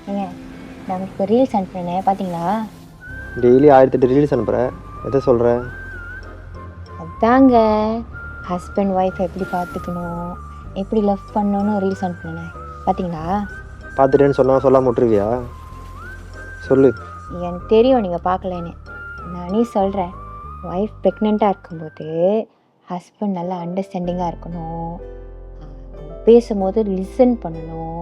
ஏங்க நான் இப்போ ரீல்ஸ் அனுப்புனேன் பார்த்தீங்களா? டெய்லி 1008 ரீல்ஸ் அனுப்புகிறேன். எதை சொல்கிற? அதாங்க ஹஸ்பண்ட் ஒய்ஃப் எப்படி பார்த்துக்கணும், எப்படி லவ் பண்ணணும்னு ரீல்ஸ் அனுப்புனேன் பார்த்தீங்களா? பார்த்துட்டேன்னு சொன்னால் சொல்லாமல் விட்டுருவியா? சொல்லு. எனக்கு தெரியும் நீங்கள் பார்க்கலன்னு. நானே சொல்கிறேன். ஒய்ஃப் ப்ரெக்னெண்ட்டாக இருக்கும்போது ஹஸ்பண்ட் நல்லா அண்டர்ஸ்டாண்டிங்காக இருக்கணும், பேசும்போது லிசன் பண்ணணும்,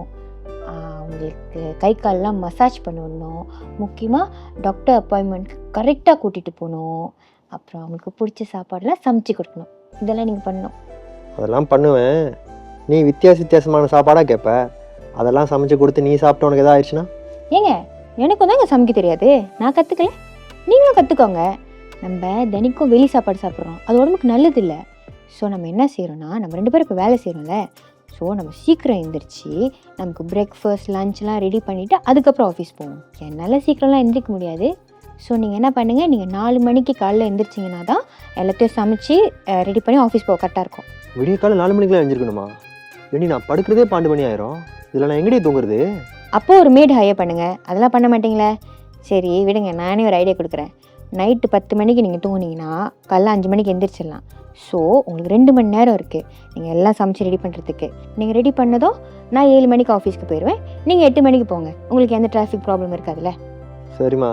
அவங்களுக்கு கை கால்லாம் மசாஜ் பண்ணணும், முக்கியமாக டாக்டர் அப்பாயின்மெண்ட்க்கு கரெக்டாக கூட்டிகிட்டு போகணும், அப்புறம் அவங்களுக்கு பிடிச்ச சாப்பாடெல்லாம் சமைச்சு கொடுக்கணும். இதெல்லாம் நீங்கள் பண்ணணும். அதெல்லாம் பண்ணுவேன். நீ வித்தியாசமான சாப்பாடாக கேட்ப. அதெல்லாம் சமைச்சு கொடுத்து நீ சாப்பிட்டு உனக்கு எதாவது ஆயிடுச்சுன்னா? ஏங்க எனக்கும் தாங்க சமைக்க தெரியாது, நான் கற்றுக்கல, நீங்களும் கற்றுக்கோங்க. நம்ம தினைக்கும் வெளி சாப்பாடு சாப்பிட்றோம், அது உடம்புக்கு நல்லது இல்லை. ஸோ நம்ம என்ன செய்கிறோன்னா, நம்ம 2 பேரும் இப்போ வேலை செய்கிறோம்ல, ஸோ நம்ம சீக்கிரம் எழுந்திரிச்சு நமக்கு பிரேக்ஃபாஸ்ட் லஞ்ச்லாம் ரெடி பண்ணிவிட்டு அதுக்கப்புறம் ஆஃபீஸ் போவோம். என்னால் சீக்கிரம்லாம் எழுந்திரிக்க முடியாது. ஸோ நீங்கள் என்ன பண்ணுங்கள், நீங்கள் 4 மணிக்கு காலையில் எழுந்திரிச்சிங்கன்னா தான் எல்லாத்தையும் சமைச்சு ரெடி பண்ணி ஆஃபீஸ் போக கரெக்டாக இருக்கும். விடிய காலம் 4 மணிக்கெலாம் எழுந்திருக்கணுமா? ஏண்டி நான் படுக்கிறதே 12 மணி ஆயிரும். இதில் நான் எங்கடி தூங்குறது? அப்போது ஒரு மேட் ஹையர் பண்ணுங்கள். அதெல்லாம் பண்ண மாட்டிங்களே? சரி விடுங்க, நானே ஒரு ஐடியா கொடுக்குறேன். நைட்டு 10 மணிக்கு நீங்கள் தூங்குனீங்கன்னா காலைல 5 மணிக்கு எந்திரிச்சிடலாம். ஸோ உங்களுக்கு 2 மணி நேரம் இருக்குது நீங்கள் எல்லாம் சமைச்சு ரெடி பண்ணுறதுக்கு. நீங்கள் ரெடி பண்ணதும் நான் 7 மணிக்கு ஆஃபீஸ்க்கு போயிடுவேன், நீங்கள் 8 மணிக்கு போங்க. உங்களுக்கு எந்த டிராஃபிக் ப்ராப்ளம் இருக்காதுல்ல? சரிம்மா.